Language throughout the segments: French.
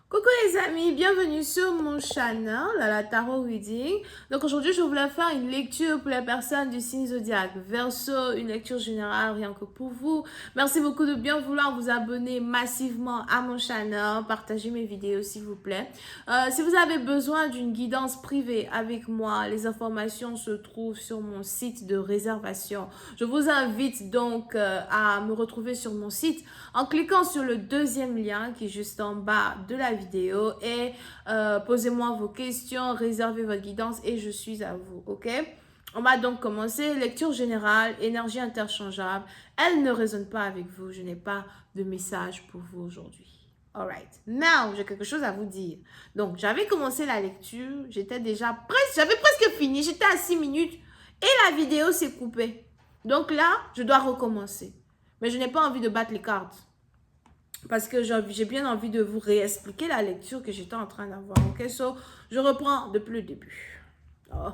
Coucou les amis, bienvenue sur mon channel, la Tarot Reading. Donc aujourd'hui, je voulais faire une lecture pour les personnes du signe zodiaque Verseau, une lecture générale rien que pour vous. Merci beaucoup de bien vouloir vous abonner massivement à mon channel, partagez mes vidéos s'il vous plaît. Si vous avez besoin d'une guidance privée avec moi, les informations se trouvent sur mon site de réservation. Je vous invite donc à me retrouver sur mon site en cliquant sur le deuxième lien qui est juste en bas de la vidéo et posez-moi vos questions, réservez votre guidance et je suis à vous, ok? On va donc commencer. Lecture générale, énergie interchangeable. Elle ne résonne pas avec vous. Je n'ai pas de message pour vous aujourd'hui. Alright. Now, j'ai quelque chose à vous dire. Donc, j'avais commencé la lecture. J'avais presque fini. J'étais à 6 minutes et la vidéo s'est coupée. Donc là, je dois recommencer. Mais je n'ai pas envie de battre les cartes. Parce que j'ai bien envie de vous réexpliquer la lecture que j'étais en train d'avoir. Ok, so, je reprends depuis le début. Oh,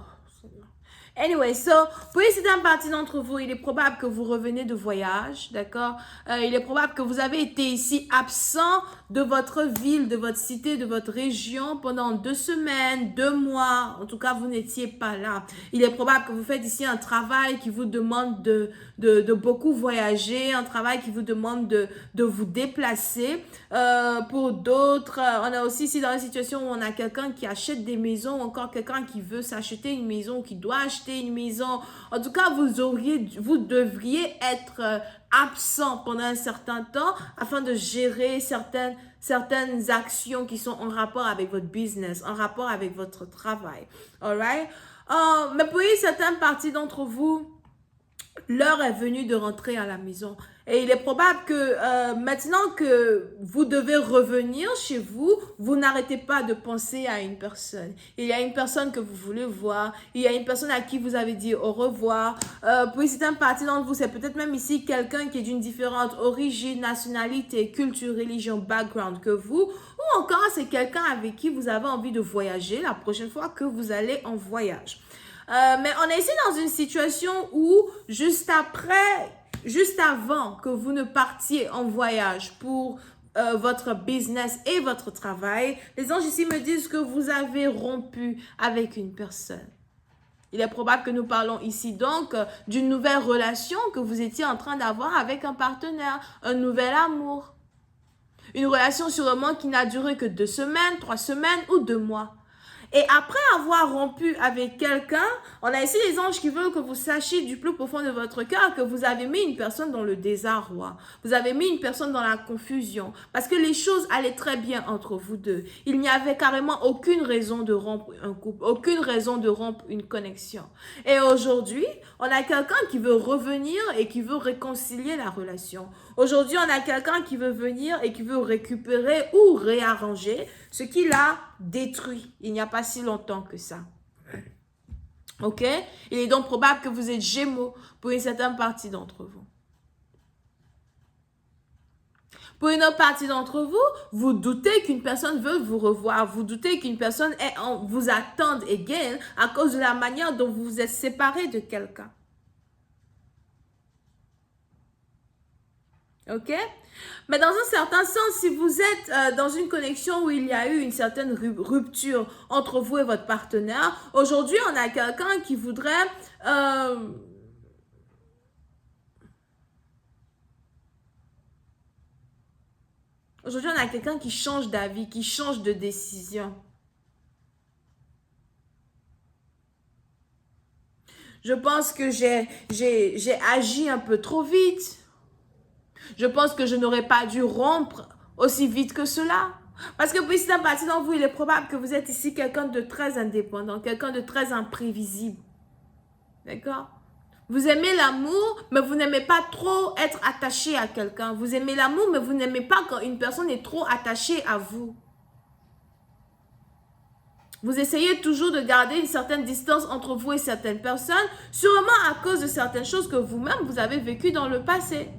anyway, so, pour certaines partie d'entre vous, il est probable que vous revenez de voyage, d'accord? Il est probable que vous avez été ici absent de votre ville, de votre cité, de votre région pendant 2 semaines, 2 mois. En tout cas, vous n'étiez pas là. Il est probable que vous faites ici un travail qui vous demande de beaucoup voyager, un travail qui vous demande de vous déplacer. Pour d'autres, on a aussi ici dans une situation où on a quelqu'un qui achète des maisons, ou encore quelqu'un qui veut s'acheter une maison, qui doit acheter une maison. En tout cas, vous devriez être absent pendant un certain temps afin de gérer certaines actions qui sont en rapport avec votre business, en rapport avec votre travail. Alright? Mais pour certaines parties d'entre vous, l'heure est venue de rentrer à la maison. Et il est probable que maintenant que vous devez revenir chez vous, vous n'arrêtez pas de penser à une personne. Il y a une personne que vous voulez voir. Il y a une personne à qui vous avez dit au revoir. Pour certaines parties d'entre vous, c'est peut-être même ici quelqu'un qui est d'une différente origine, nationalité, culture, religion, background que vous. Ou encore, c'est quelqu'un avec qui vous avez envie de voyager la prochaine fois que vous allez en voyage. Mais on est ici dans une situation où juste avant que vous ne partiez en voyage pour votre business et votre travail, les anges ici me disent que vous avez rompu avec une personne. Il est probable que nous parlons ici donc d'une nouvelle relation que vous étiez en train d'avoir avec un partenaire, un nouvel amour. Une relation sûrement qui n'a duré que 2 semaines, 3 semaines ou 2 mois. Et après avoir rompu avec quelqu'un, on a ici les anges qui veulent que vous sachiez du plus profond de votre cœur que vous avez mis une personne dans le désarroi. Vous avez mis une personne dans la confusion. Parce que les choses allaient très bien entre vous deux. Il n'y avait carrément aucune raison de rompre un couple, aucune raison de rompre une connexion. Et aujourd'hui, on a quelqu'un qui veut revenir et qui veut réconcilier la relation. Aujourd'hui, on a quelqu'un qui veut venir et qui veut récupérer ou réarranger ce qu'il a détruit il n'y a pas si longtemps que ça. Ok? Il est donc probable que vous êtes Gémeaux pour une certaine partie d'entre vous. Pour une autre partie d'entre vous, vous doutez qu'une personne veut vous revoir. Vous doutez qu'une personne vous attend again à cause de la manière dont vous vous êtes séparés de quelqu'un. Ok? Mais dans un certain sens, si vous êtes dans une connexion où il y a eu une certaine rupture entre vous et votre partenaire, aujourd'hui, on a quelqu'un qui voudrait... Aujourd'hui, on a quelqu'un qui change d'avis, qui change de décision. Je pense que j'ai agi un peu trop vite. Je pense que je n'aurais pas dû rompre aussi vite que cela. Parce que pour certaines parties d'entre vous, il est probable que vous êtes ici quelqu'un de très indépendant, quelqu'un de très imprévisible. D'accord? Vous aimez l'amour, mais vous n'aimez pas trop être attaché à quelqu'un. Vous aimez l'amour, mais vous n'aimez pas quand une personne est trop attachée à vous. Vous essayez toujours de garder une certaine distance entre vous et certaines personnes, sûrement à cause de certaines choses que vous-même, vous avez vécues dans le passé.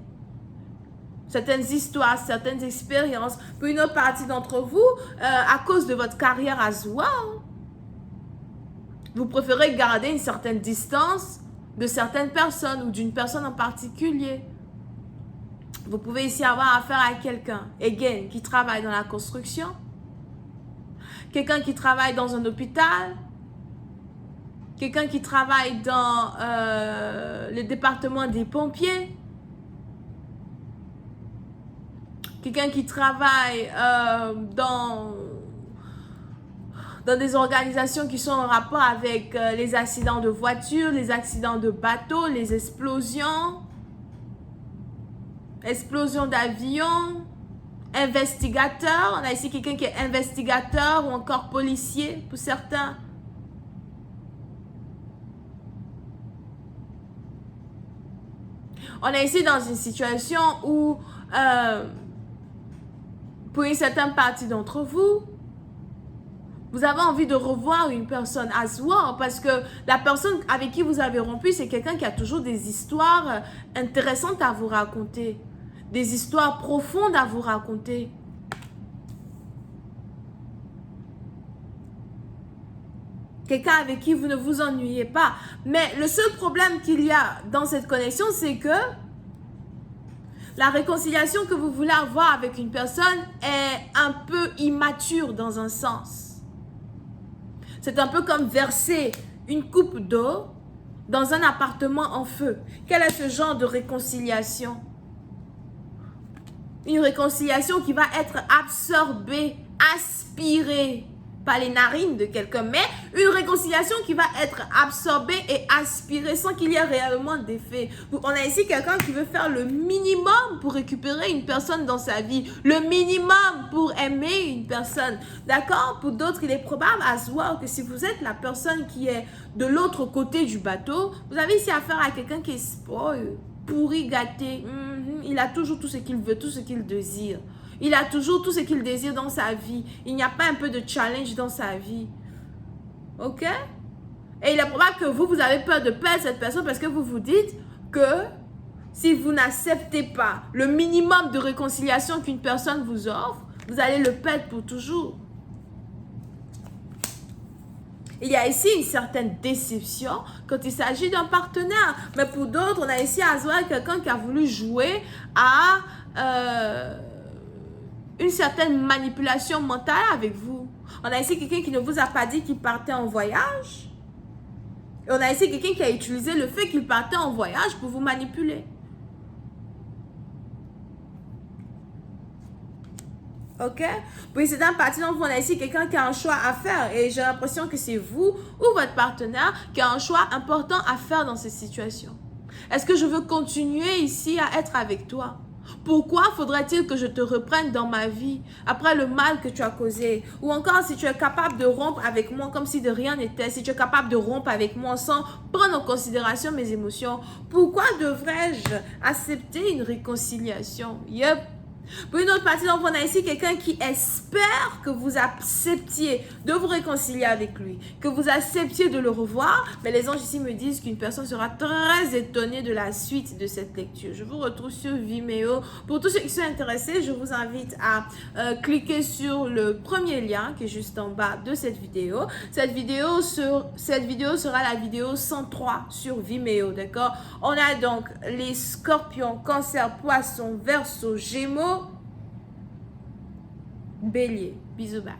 Certaines histoires, certaines expériences. Pour une autre partie d'entre vous, à cause de votre carrière as well, vous préférez garder une certaine distance de certaines personnes ou d'une personne en particulier. Vous pouvez ici avoir affaire à quelqu'un, again, qui travaille dans la construction. quelqu'un qui travaille dans un hôpital, quelqu'un qui travaille dans le département des pompiers, quelqu'un qui travaille dans des organisations qui sont en rapport avec les accidents de voiture, les accidents de bateau, les explosions d'avions, investigateur. On a ici quelqu'un qui est investigateur ou encore policier pour certains. On est ici dans une situation où, pour une certaine partie d'entre vous, vous avez envie de revoir une personne as well, parce que la personne avec qui vous avez rompu, c'est quelqu'un qui a toujours des histoires intéressantes à vous raconter, des histoires profondes à vous raconter. Quelqu'un avec qui vous ne vous ennuyez pas. Mais le seul problème qu'il y a dans cette connexion, c'est que la réconciliation que vous voulez avoir avec une personne est un peu immature dans un sens. C'est un peu comme verser une coupe d'eau dans un appartement en feu. Quel est ce genre de réconciliation? Une réconciliation qui va être absorbée, aspirée par les narines de quelqu'un, mais une réconciliation qui va être absorbée et aspirée sans qu'il y ait réellement d'effet. On a ici quelqu'un qui veut faire le minimum pour récupérer une personne dans sa vie, le minimum pour aimer une personne, d'accord? Pour d'autres, il est probable as well que si vous êtes la personne qui est de l'autre côté du bateau, vous avez ici affaire à quelqu'un qui est spoil, pourri, gâté. Il a toujours tout ce qu'il veut, tout ce qu'il désire. Il a toujours tout ce qu'il désire dans sa vie. Il n'y a pas un peu de challenge dans sa vie. Ok? Et il est probable que vous avez peur de perdre cette personne parce que vous vous dites que si vous n'acceptez pas le minimum de réconciliation qu'une personne vous offre, vous allez le perdre pour toujours. Il y a ici une certaine déception quand il s'agit d'un partenaire. Mais pour d'autres, on a ici à voir quelqu'un qui a voulu jouer à une certaine manipulation mentale avec vous. On a ici quelqu'un qui ne vous a pas dit qu'il partait en voyage. Et on a ici quelqu'un qui a utilisé le fait qu'il partait en voyage pour vous manipuler. Ok? Puis c'est un parti, donc on a ici quelqu'un qui a un choix à faire. Et j'ai l'impression que c'est vous ou votre partenaire qui a un choix important à faire dans cette situation. Est-ce que je veux continuer ici à être avec toi? Pourquoi faudrait-il que je te reprenne dans ma vie après le mal que tu as causé? Ou encore si tu es capable de rompre avec moi comme si de rien n'était, si tu es capable de rompre avec moi sans prendre en considération mes émotions, pourquoi devrais-je accepter une réconciliation? Yep. Pour une autre partie, donc on a ici quelqu'un qui espère que vous acceptiez de vous réconcilier avec lui, que vous acceptiez de le revoir. Mais les anges ici me disent qu'une personne sera très étonnée de la suite de cette lecture. Je vous retrouve sur Vimeo. Pour tous ceux qui sont intéressés, je vous invite à cliquer sur le premier lien qui est juste en bas de cette vidéo. Cette vidéo sera la vidéo 103 sur Vimeo, d'accord? On a donc les scorpions, cancer, poisson, verseau, gémeaux, bélier. Bisous, bye.